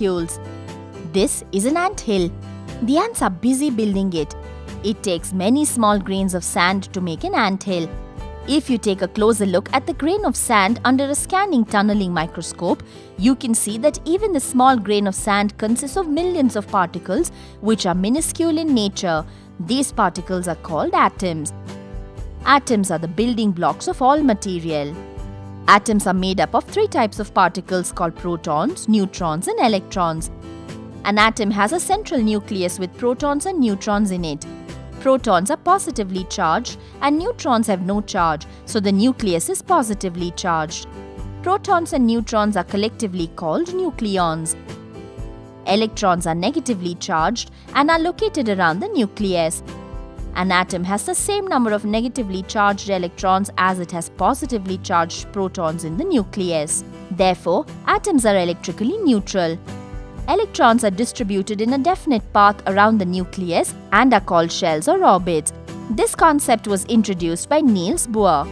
molecules. This is an ant hill. The ants are busy building it. It takes many small grains of sand to make an ant hill. If you take a closer look at the grain of sand under a scanning tunneling microscope, you can see that even the small grain of sand consists of millions of particles which are minuscule in nature. These particles are called atoms. Atoms are the building blocks of all material. Atoms are made up of three types of particles called protons, neutrons and electrons. An atom has a central nucleus with protons and neutrons in it. Protons are positively charged and neutrons have no charge, so the nucleus is positively charged. Protons and neutrons are collectively called nucleons. Electrons are negatively charged and are located around the nucleus. An atom has the same number of negatively charged electrons as it has positively charged protons in the nucleus. Therefore, atoms are electrically neutral. Electrons are distributed in a definite path around the nucleus and are called shells or orbits. This concept was introduced by Niels Bohr.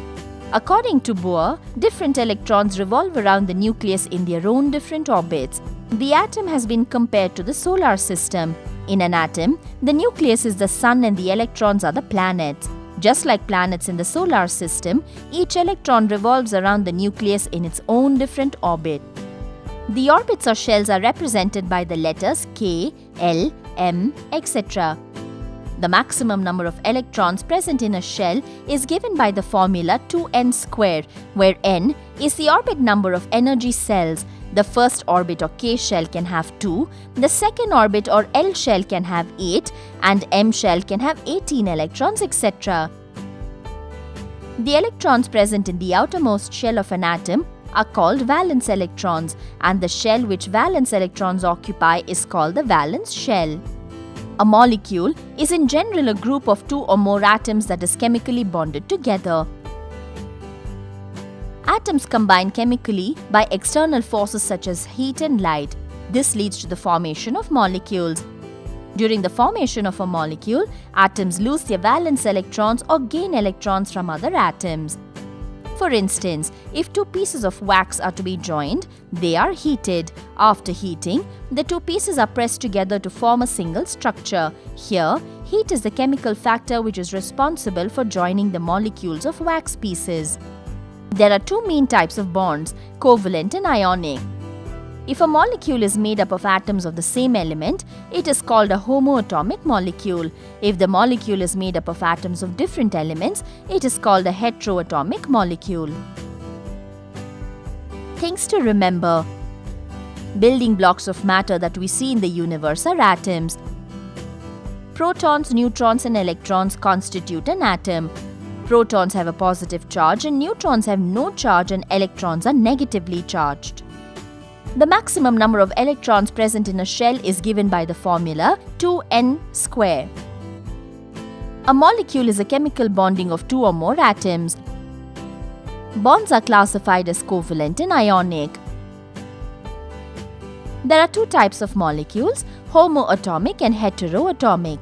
According to Bohr, different electrons revolve around the nucleus in their own different orbits. The atom has been compared to the solar system. In an atom, the nucleus is the sun and the electrons are the planets. Just like planets in the solar system, each electron revolves around the nucleus in its own different orbit. The orbits or shells are represented by the letters K, L, M, etc. The maximum number of electrons present in a shell is given by the formula 2n square, where n is the orbit number of energy cells. The first orbit or K shell can have 2, the second orbit or L shell can have 8, and M shell can have 18 electrons, etc. The electrons present in the outermost shell of an atom are called valence electrons, and the shell which valence electrons occupy is called the valence shell. A molecule is in general a group of two or more atoms that is chemically bonded together. Atoms combine chemically by external forces such as heat and light. This leads to the formation of molecules. During the formation of a molecule, atoms lose their valence electrons or gain electrons from other atoms. For instance, if two pieces of wax are to be joined, they are heated. After heating, the two pieces are pressed together to form a single structure. Here, heat is the chemical factor which is responsible for joining the molecules of wax pieces. There are two main types of bonds, covalent and ionic. If a molecule is made up of atoms of the same element, it is called a homoatomic molecule. If the molecule is made up of atoms of different elements, it is called a heteroatomic molecule. Things to remember. Building blocks of matter that we see in the universe are atoms. Protons, neutrons and electrons constitute an atom. Protons have a positive charge and neutrons have no charge and electrons are negatively charged. The maximum number of electrons present in a shell is given by the formula 2n square. A molecule is a chemical bonding of two or more atoms. Bonds are classified as covalent and ionic. There are two types of molecules, homoatomic and heteroatomic.